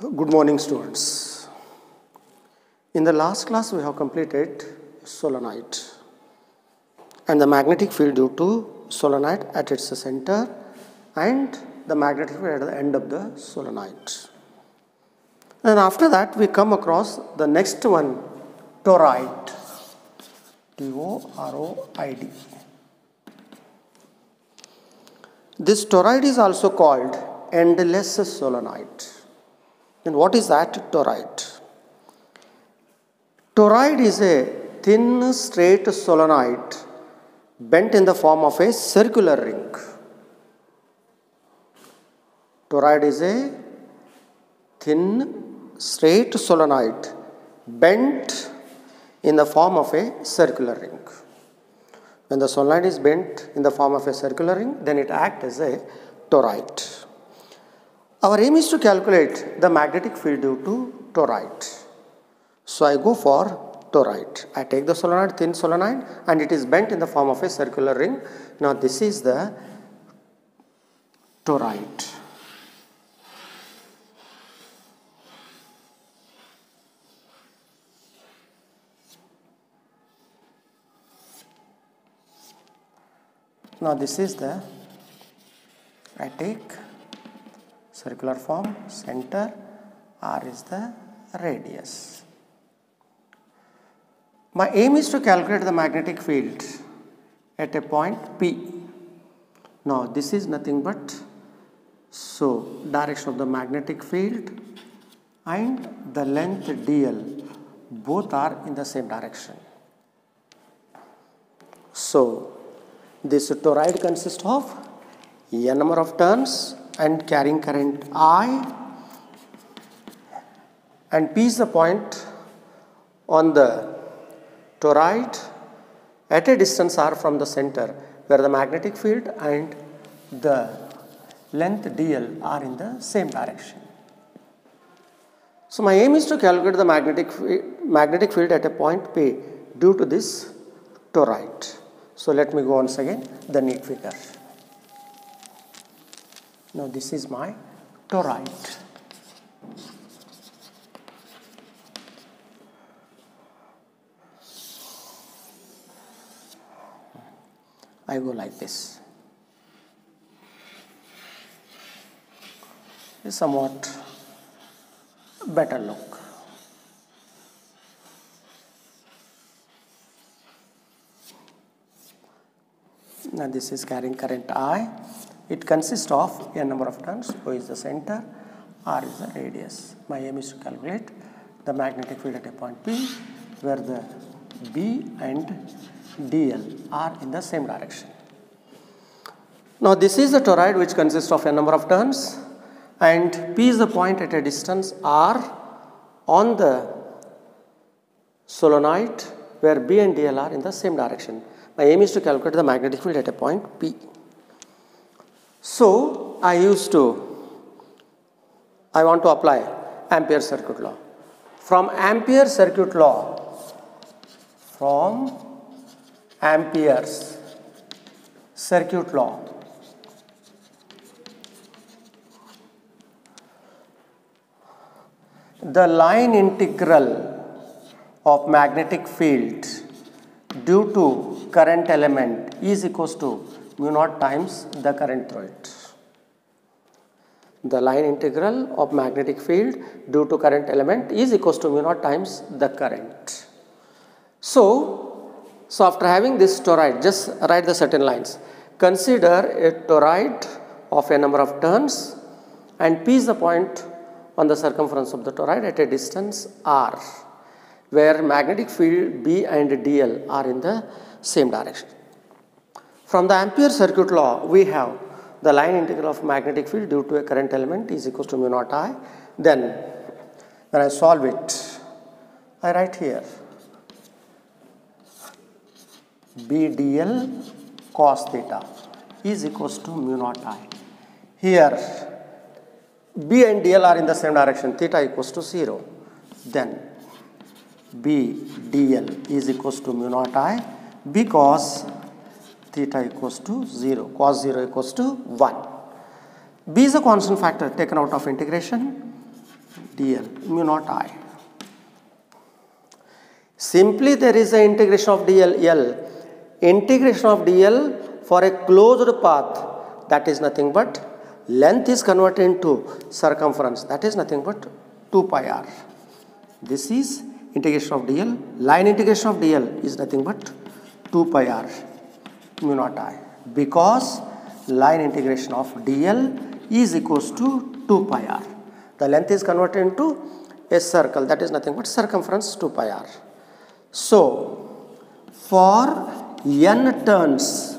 Good morning, students. In the last class, we have completed solenoid and the magnetic field due to solenoid at its center and the magnetic field at the end of the solenoid. And after that, we come across the next one, toroid. T-O-R-O-I-D. This toroid is also called endless solenoid. And what is that toroid? Toroid is a thin straight solenoid bent in the form of a circular ring. Toroid is a thin straight solenoid bent in the form of a circular ring. When the solenoid is bent in the form of a circular ring, then it acts as a toroid. Our aim is to calculate the magnetic field due to toroid. So I go for toroid. I take the solenoid, thin solenoid, and it is bent in the form of a circular ring. Now this is the toroid. Now this is the, I take circular form, center, R is the radius. My aim is to calculate the magnetic field at a point P. Now this is nothing but, so direction of the magnetic field and the length dl, both are in the same direction. So this toroid consists of n number of turns and carrying current I, and P is the point on the toroid at a distance r from the center where the magnetic field and the length dl are in the same direction. So my aim is to calculate the magnetic field at a point P due to this toroid. So let me go once again the neat figure. Now this is my toroid. I go like this. It's somewhat better look. Now this is carrying current I. It consists of n number of turns. O is the center, R is the radius. My aim is to calculate the magnetic field at a point P where the B and dl are in the same direction. Now this is the toroid which consists of n number of turns, and P is the point at a distance R on the solenoid where B and dl are in the same direction. My aim is to calculate the magnetic field at a point P. So I want to apply Ampere circuit law. From Ampere's circuit law, the line integral of magnetic field due to current element is equals to mu naught times the current through it. The line integral of magnetic field due to current element is equals to mu naught times the current. So after having this toroid, just write the certain lines. Consider a toroid of a number of turns, and P is the point on the circumference of the toroid at a distance R, where magnetic field B and dl are in the same direction. From the Ampere circuit law, we have the line integral of magnetic field due to a current element is equals to mu naught I. Then when I solve it, I write here B dl cos theta is equals to mu naught I. Here B and dl are in the same direction, theta equals to 0. Then B dl is equals to mu naught I because theta equals to 0, cos 0 equals to 1. B is a constant factor taken out of integration. dl, mu naught I. Simply there is an integration of dl L. Integration of dl for a closed path, that is nothing but length is converted into circumference, that is nothing but 2 pi r. This is integration of dl. Line integration of dl is nothing but 2 pi r mu naught I, because line integration of dl is equals to 2 pi r. The length is converted into a circle, that is nothing but circumference 2 pi r. So for n turns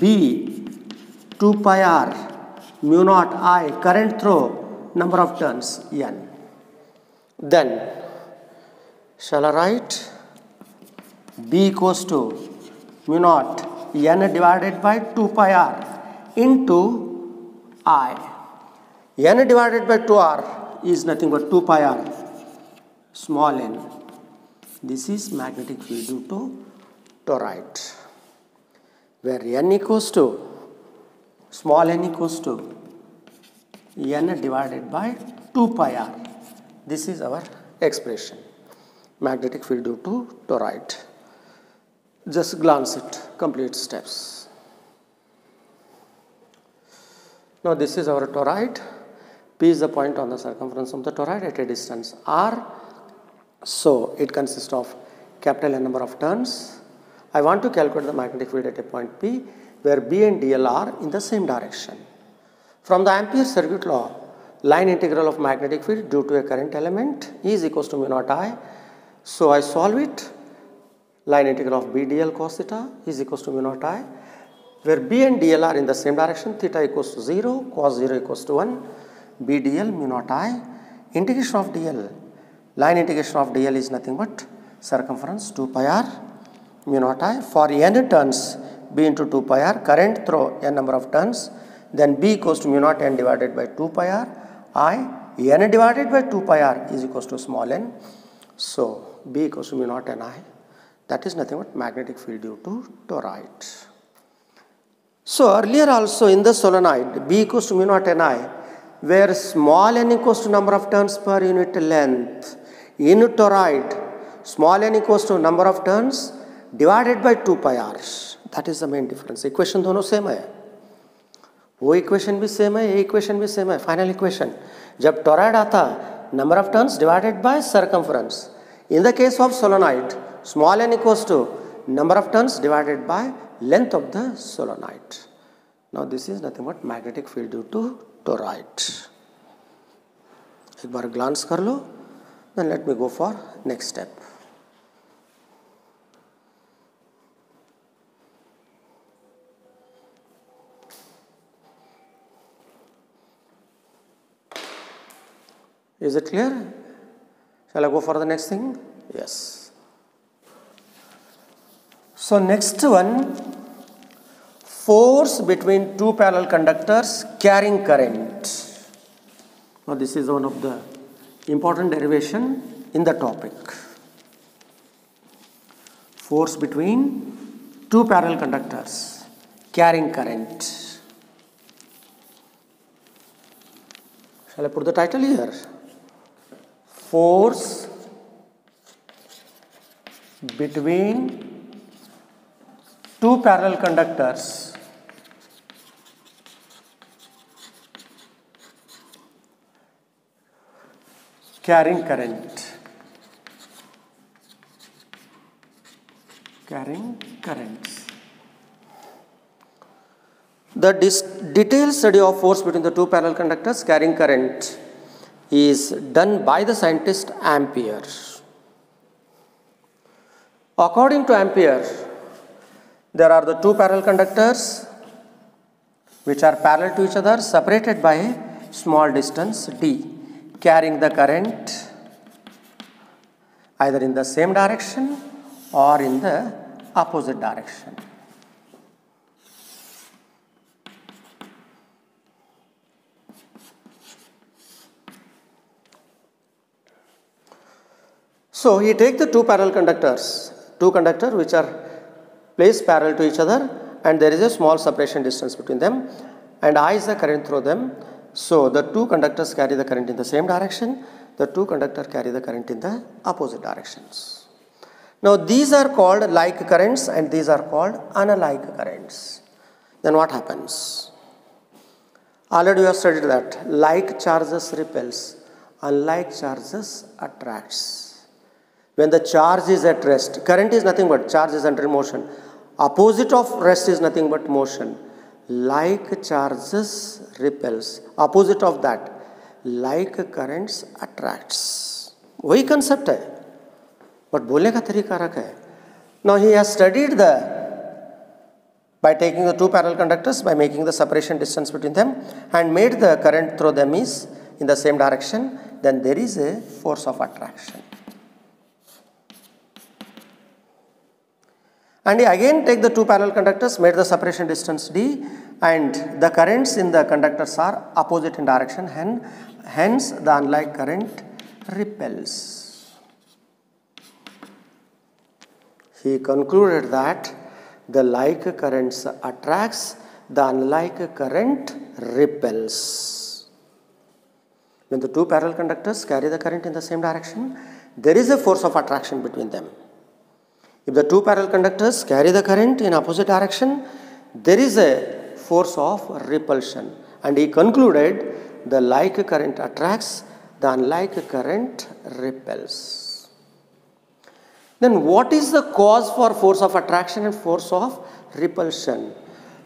B 2 pi r mu naught I current through number of turns n. Then shall I write B equals to mu naught n divided by 2 pi r into I. N divided by 2r is nothing but 2 pi r small n. This is magnetic field due to toroid, where n equals to small n equals to n divided by 2 pi r. This is our expression, magnetic field due to toroid. Just glance it, complete steps. Now this is our toroid. P is the point on the circumference of the toroid at a distance r. So it consists of capital N number of turns. I want to calculate the magnetic field at a point P where B and dl are in the same direction. From the Ampere circuit law, line integral of magnetic field due to a current element is equals to mu naught I. So I solve it. Line integral of B dl cos theta is equals to mu naught I, where B and dl are in the same direction, theta equals to 0, cos 0 equals to 1, B dl mu naught I. Integration of dl, line integration of dl is nothing but circumference 2 pi r mu naught I. For n turns B into 2 pi r, current through n number of turns, then B equals to mu naught n divided by 2 pi r I. N divided by 2 pi r is equals to small n. So B equals to mu naught n I. That is nothing but magnetic field due to toroid. So earlier also in the solenoid, B equals to mu naught n I, where small n equals to number of turns per unit length. In toroid, small n equals to number of turns divided by 2 pi r. That is the main difference. Equation दोनों same है. वो equation भी same है, ये equation भी same है. Final equation. जब toroid आता, number of turns divided by circumference. In the case of solenoid, small n equals to number of turns divided by length of the solenoid. Now this is nothing but magnetic field due to toroid. एक बार glance कर लो. Then let me go for next step. Is it clear? Shall I go for the next thing? Yes. So next one, force between two parallel conductors carrying current. Now this is one of the important derivation in the topic. Force between two parallel conductors carrying current. Shall I put the title here? Force between two parallel conductors carrying current. Carrying currents. The detailed study of force between the two parallel conductors carrying current is done by the scientist Ampere. According to Ampere, there are the two parallel conductors which are parallel to each other, separated by a small distance d, carrying the current either in the same direction or in the opposite direction. So he takes the two parallel conductors, two conductors which are placed parallel to each other, and there is a small separation distance between them, and I is the current through them. So the two conductors carry the current in the same direction. The two conductors carry the current in the opposite directions. Now these are called like currents and these are called unlike currents. Then what happens? Already we have studied that like charges repels, unlike charges attracts. When the charge is at rest, current is nothing but charge is under motion. Opposite of rest is nothing but motion. Like charges repels. Opposite of that, like currents attracts. वही concept है, but बोलने का तरीका अलग है. Now he has studied by taking the two parallel conductors, by making the separation distance between them and made the current through them is in the same direction, then there is a force of attraction. And he again take the two parallel conductors, made the separation distance d, and the currents in the conductors are opposite in direction, hence the unlike current repels. He concluded that the like currents attracts, the unlike current repels. When the two parallel conductors carry the current in the same direction, there is a force of attraction between them. If the two parallel conductors carry the current in opposite direction, there is a force of repulsion. And he concluded the like current attracts, the unlike current repels. Then what is the cause for force of attraction and force of repulsion?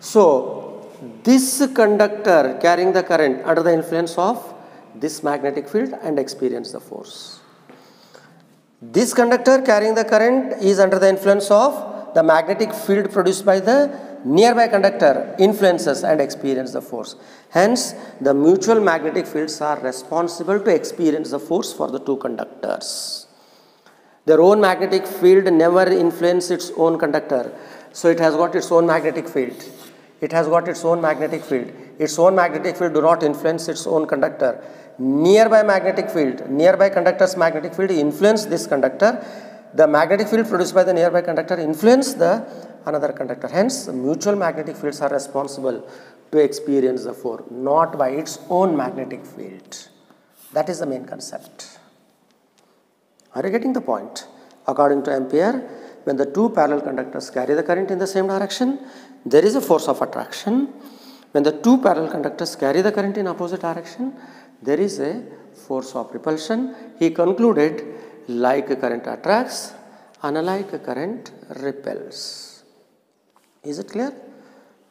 So this conductor carrying the current under the influence of this magnetic field and experience the force. This conductor carrying the current is under the influence of the magnetic field produced by the nearby conductor, influences and experience the force. Hence, the mutual magnetic fields are responsible to experience the force for the two conductors. Their own magnetic field never influences its own conductor. So it has got its own magnetic field. It has got its own magnetic field. Its own magnetic field do not influence its own conductor. Nearby magnetic field, nearby conductor's magnetic field influence this conductor. The magnetic field produced by the nearby conductor influence the another conductor. Hence, mutual magnetic fields are responsible to experience the force, not by its own magnetic field. That is the main concept. Are you getting the point? According to Ampere, when the two parallel conductors carry the current in the same direction, there is a force of attraction. When the two parallel conductors carry the current in opposite direction, there is a force of repulsion. He concluded like current attracts, unlike current repels. Is it clear?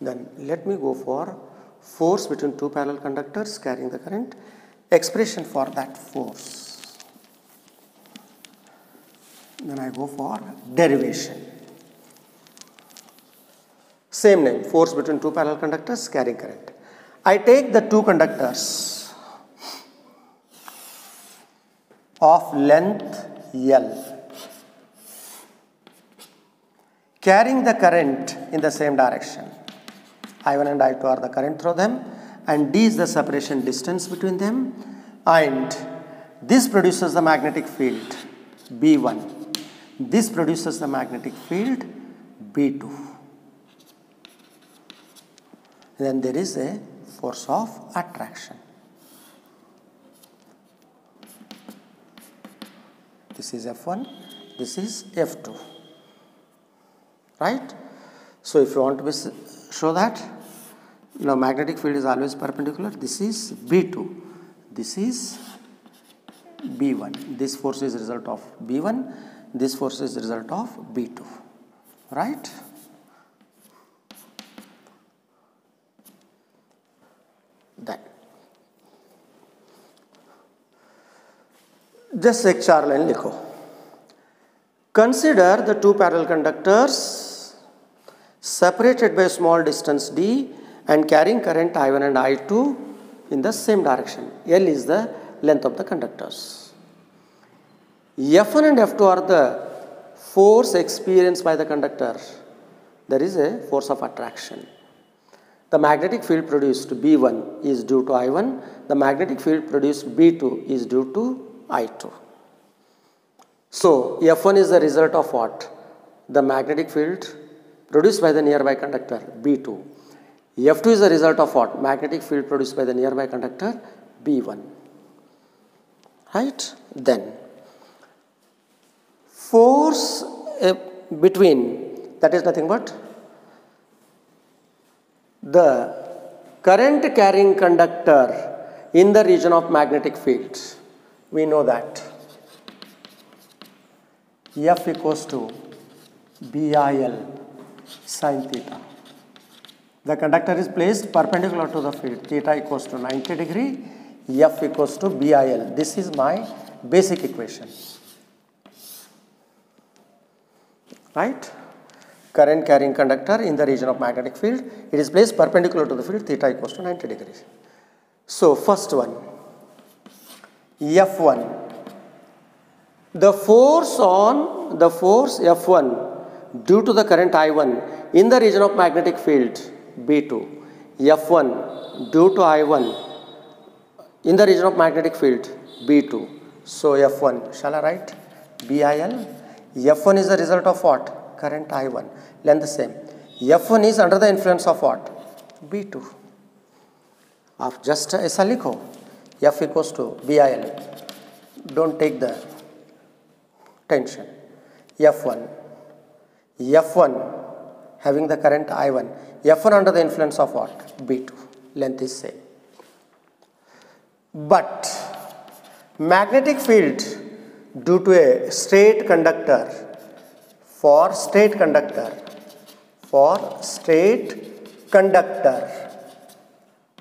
Then let me go for force between two parallel conductors carrying the current, expression for that force. Then I go for derivation. Same name, force between two parallel conductors carrying current. I take the two conductors of length L carrying the current in the same direction. I1 and I2 are the current through them and D is the separation distance between them, and this produces the magnetic field B1. This produces the magnetic field B2. Then there is a force of attraction. This is F1, this is F2, right? So if you want to show that, now magnetic field is always perpendicular. This is B2, this is B1. This force is result of B1, this force is result of B2, right? Then just एक चार line लिखो. Consider the two parallel conductors separated by a small distance d and carrying current I1 and I2 in the same direction. L is the length of the conductors. F1 and F2 are the force experienced by the conductor. There is a force of attraction. The magnetic field produced B1 is due to I1. The magnetic field produced B2 is due to I2. So F1 is the result of what? The magnetic field produced by the nearby conductor B2. F2 is the result of what? Magnetic field produced by the nearby conductor B1. Right? Then force between, that is nothing but the current carrying conductor in the region of magnetic field. We know that F equals to BIL sin theta. The conductor is placed perpendicular to the field. Theta equals to 90 degree. F equals to BIL. This is my basic equation. Right? Current carrying conductor in the region of magnetic field. It is placed perpendicular to the field. Theta equals to 90 degrees. So, first one, F1. The force F1 due to the current I1 in the region of magnetic field B2. F1 due to I1 in the region of magnetic field B2. So, F1, shall I write? BIL. F1 is the result of what? Current I1. Length same. F1 is under the influence of what? B2. Of just ऐसा लिखो. F equals to BIL. Don't take the tension. F1 having the current I1. F1 under the influence of what? B2. Length is same. But magnetic field due to a straight conductor, for straight conductor,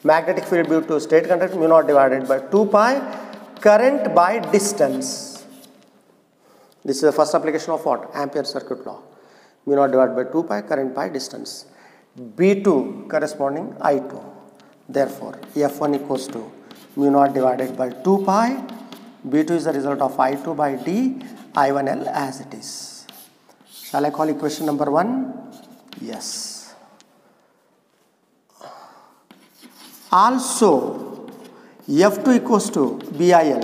magnetic field due to straight conductor mu naught divided by 2 pi current by distance. This is the first application of what? Ampere circuit law. Mu naught divided by 2 pi current by distance. B2 corresponding I2. Therefore, F1 equals to mu naught divided by 2 pi. B2 is the result of I2 by D, I1L as it is. Shall I call equation number 1? Yes. Also, F2 equals to BIL.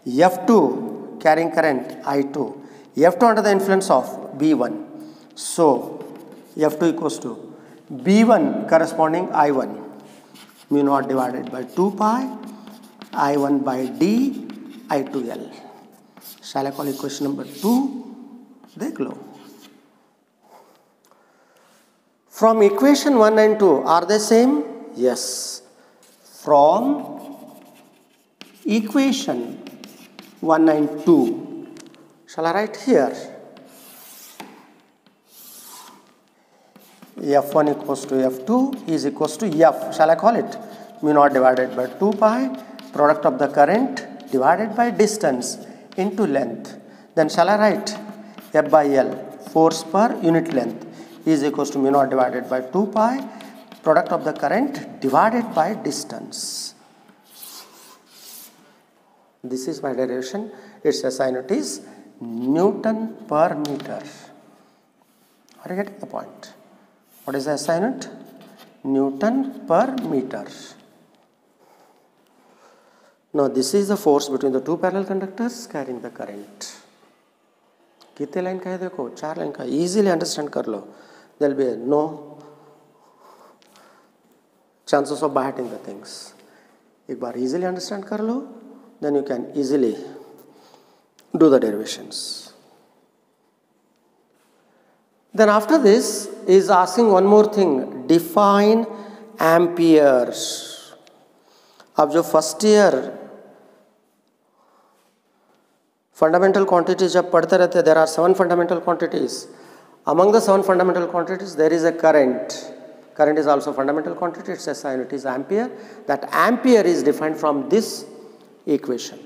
F2 carrying current I2. F2 under the influence of B1. So, F2 equals to B1 corresponding I1. Mu naught divided by 2 pi I1 by D I2L. Shall I call equation number 2? Dekh lo. From equation 1 and 2, are they same? Yes. From equation 1 and 2, shall I write here? F1 equals to F2 is equals to F. Shall I call it? Mu naught divided by 2 pi, product of the current divided by distance into length. Then shall I write F by L, force per unit length, is equals to mu naught divided by 2 pi, product of the current divided by distance. This is my derivation. Its SI unit is Newton per meter. Are you getting the point? What is the SI unit? Newton per meter. Now this is the force between the two parallel conductors carrying the current. कितने line का है देखो, 4 line का. Easily understand कर लो. There will be no chances of beheading the things. एक बार easily understand कर लो, then you can easily do the derivations. Then after this is asking one more thing, define amperes. अब जो first year fundamental quantities जब पढ़ते रहते हैं, there are 7 fundamental quantities. Among the 7 fundamental quantities, there is a current. Current is also fundamental quantity. Its SI unit is ampere. That ampere is defined from this equation.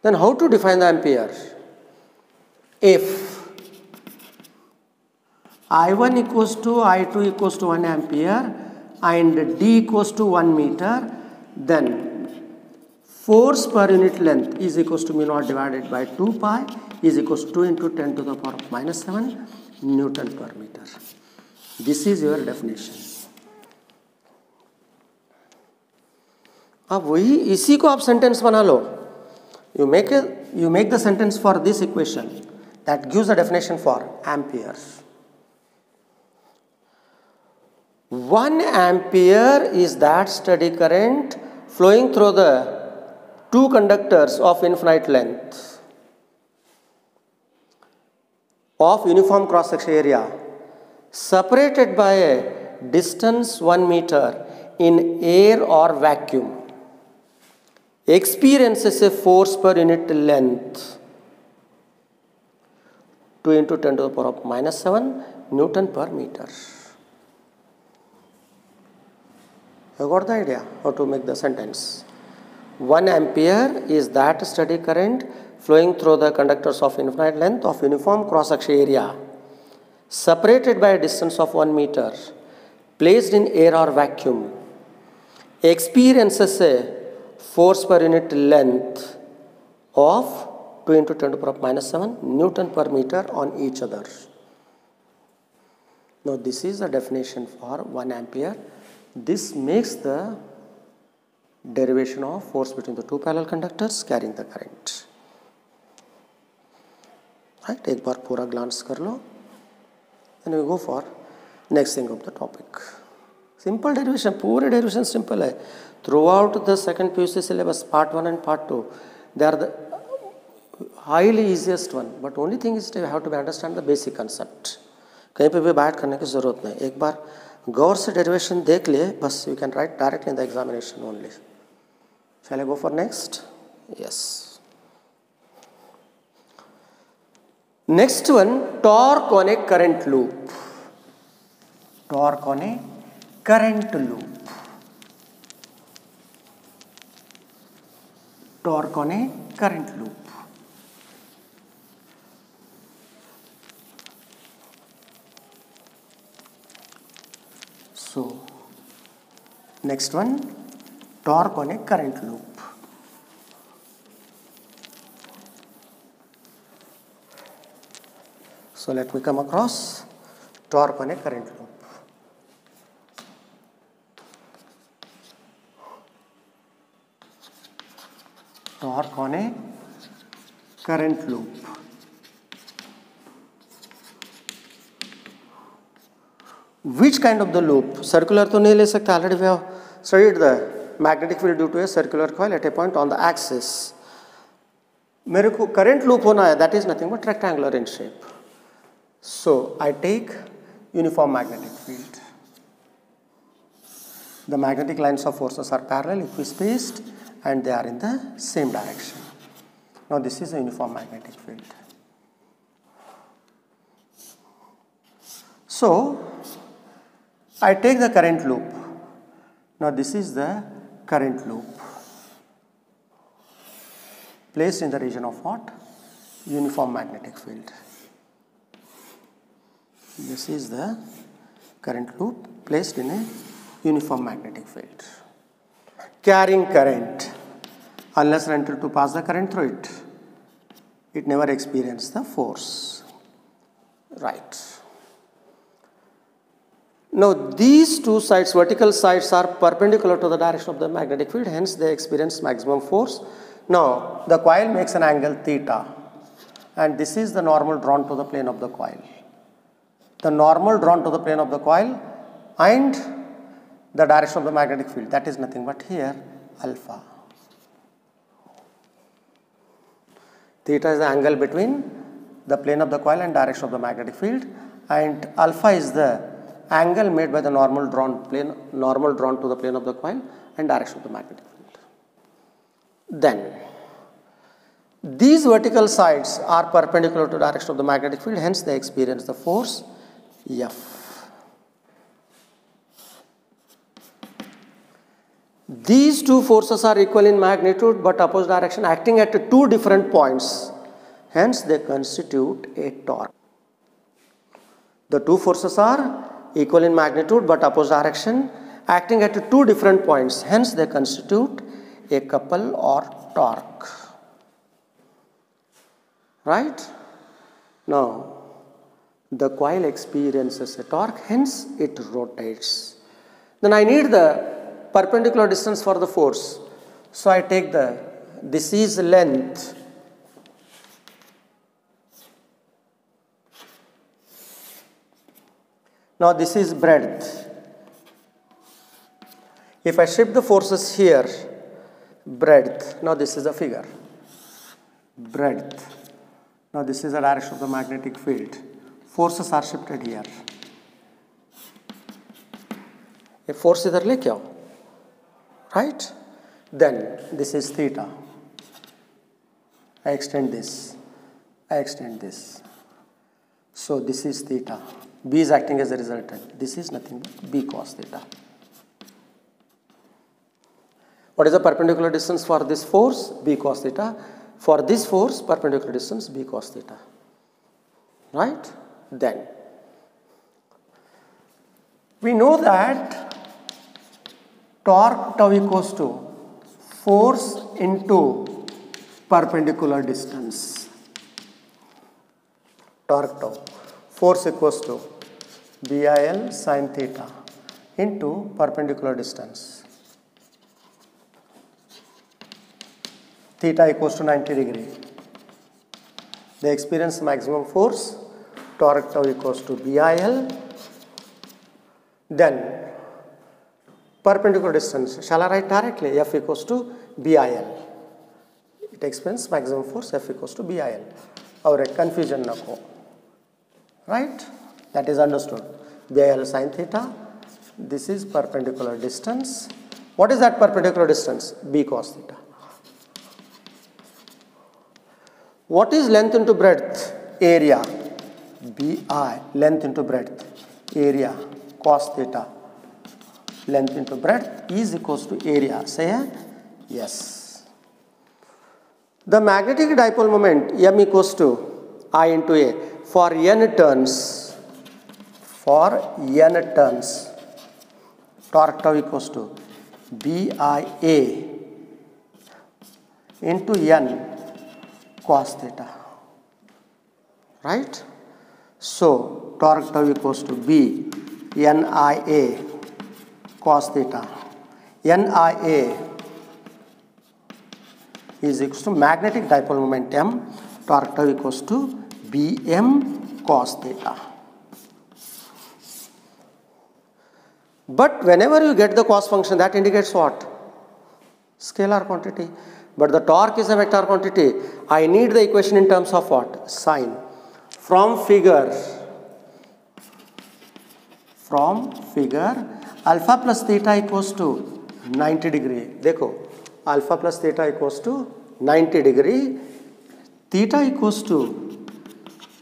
Then how to define the ampere? If I1 equals to I2 equals to 1 ampere and D equals to 1 meter, then force per unit length is equals to mu naught divided by 2 pi is equals to 2 into 10 to the power of minus 7 Newton per meter. This is your definition. अब वही इसी को आप sentence बना लो. You make the sentence for this equation that gives the definition for amperes. 1 ampere is that steady current flowing through the two conductors of infinite length of uniform cross-section area separated by a distance 1 meter in air or vacuum experiences a force per unit length 2 into 10 to the power of minus 7 Newton per meter. You got the idea how to make the sentence? 1 ampere is that steady current flowing through the conductors of infinite length of uniform cross-section area separated by a distance of 1 meter placed in air or vacuum experiences a force per unit length of 2 into 10 to the power of minus 7 Newton per meter on each other. Now this is the definition for 1 ampere. This makes the derivation of force between the two parallel conductors carrying the current. Right? एक बार पूरा glance कर लो. Then we go for next thing of the topic. Simple derivation, पूरे derivation simple है. Throughout the second PUC syllabus, part 1 and part 2, they are the highly easiest one. But only thing is you have to understand the basic concept. कहीं पे भी बैठ करने की ज़रूरत नहीं. एक बार गौर से derivation देख लिए, बस you can write directly in the examination only. Shall I go for next? Yes. Next one, torque on a current loop. Torque on a current loop. Torque on a current loop. So, next one, torque on a current loop. So, let me come across torque on a current loop. Torque on a current loop. Which kind of the loop? Circular तो नहीं ले सकते. Already we have studied the magnetic field due to a circular coil at a point on the axis. मेरे को current loop होना है. That is nothing but rectangular in shape. So I take uniform magnetic field. The magnetic lines of forces are parallel, equispaced, and they are in the same direction. Now this is a uniform magnetic field. So I take the current loop. Now this is the current loop placed in the region of what? Uniform magnetic field. This is the current loop placed in a uniform magnetic field. Carrying current, unless and until to pass the current through it, it never experiences the force. Right. Now these two sides, vertical sides, are perpendicular to the direction of the magnetic field, hence they experience maximum force. Now the coil makes an angle theta, and this is the normal drawn to the plane of the coil. The normal drawn to the plane of the coil and the direction of the magnetic field, that is nothing but here alpha. Theta is the angle between the plane of the coil and direction of the magnetic field, and alpha is the angle made by the normal drawn to the plane of the coil and direction of the magnetic field. Then these vertical sides are perpendicular to the direction of the magnetic field, hence they experience the force F. These two forces are equal in magnitude but opposite direction, acting at two different points, hence they constitute a torque. The two forces are equal in magnitude but opposite direction, acting at two different points, hence they constitute a couple or torque. Right? Now the coil experiences a torque, hence it rotates. Then I need the perpendicular distance for the force. So I take this is length. Now this is breadth. If I shift the forces here, breadth, now this is the figure, breadth, now this is the direction of the magnetic field, forces are shifted here. A force इधर लेके आओ, right? Then this is theta. I extend this, I extend this. So this is theta. B is acting as a resultant. This is nothing but B cos theta. What is the perpendicular distance for this force? B cos theta. For this force, perpendicular distance B cos theta. Right? Then we know that torque tau equals to force into perpendicular distance. Torque tau, force equals to BIL sin theta into perpendicular distance. Theta equals to 90 degree. They experience maximum force, torque tau equals to BIL. Then perpendicular distance, shall I write directly? F equals to BIL. It experiences maximum force, F equals to BIL. Our confusion nako. Right? That is understood. BIL sin theta. This is perpendicular distance. What is that perpendicular distance? B cos theta. What is length into breadth? Area. BI, length into breadth. Area, cos theta. Length into breadth is equals to area. Say yes. The magnetic dipole moment M equals to I into A. For n turns, torque tau equals to BIA into n cos theta. Right? So torque tau equals to B NIA cos theta. NIA is equals to magnetic dipole moment M, torque tau equals to Bm cos theta. But whenever you get the cos function, that indicates what? Scalar quantity. But the torque is a vector quantity. I need the equation in terms of what? Sine. From figure, alpha plus theta equals to 90 degree. देखो, alpha plus theta equals to 90 degree. Theta equals to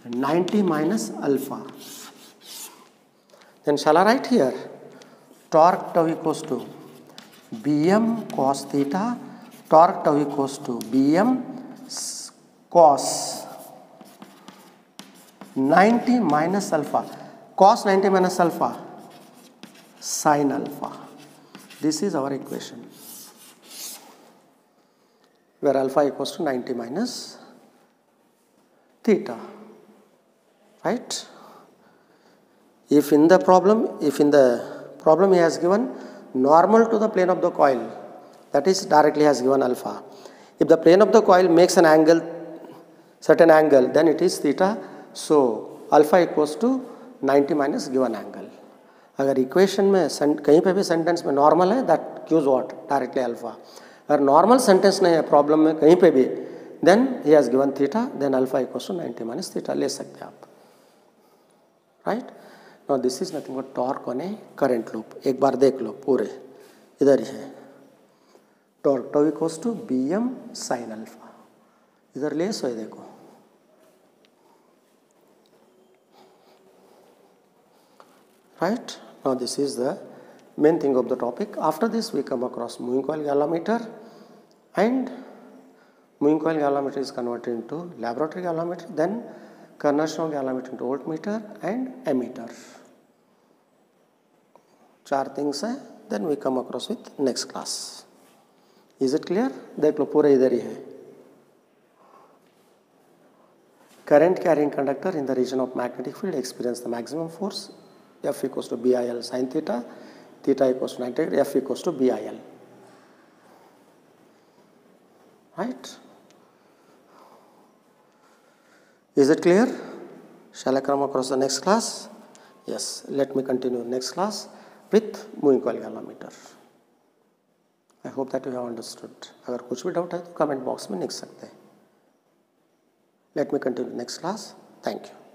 90 minus alpha. Then shall I write here? Torque tau equals to Bm cos theta. Torque tau equals to Bm cos 90 minus alpha. Cos 90 minus alpha, sin alpha. This is our equation, where alpha equals to 90 minus theta. Right? If in the problem he has given normal to the plane of the coil, that is directly has given alpha. If the plane of the coil makes an angle, certain angle, then it is theta. So alpha equals to 90 minus given angle. अगर equation में कहीं पे भी sentence में normal है, that gives what? Directly alpha. अगर normal sentence नहीं है प्रॉब्लम में कहीं पे भी, then he has given theta, then alpha equals to 90 minus theta ले सकते हैं आप. Right? Now this is nothing but torque on a current loop. एक बार देख लो पूरे, इधर ही है. Torque tau equals to Bm sin alpha. इधर ले सो देखो. Right? Now this is the main thing of the topic. After this we come across moving coil galvanometer, and moving coil galvanometer is converted into laboratory galvanometer, then conversion of galvanometer into voltmeter and ammeter. 4 things है. Then we come across with next class. Is it clear? देख लो पूरा इधर ही है. Current carrying conductor in the region of magnetic field experience the maximum force. F equals to BIL sin theta, theta equals to 90 degree, F equals to BIL. Right? Is it clear? Shall I come across the next class? Yes, let me continue next class with moving coil galvanometer. I hope that you have understood. अगर कुछ भी doubt है तो comment box में लिख सकते हैं। Let me continue next class. Thank you.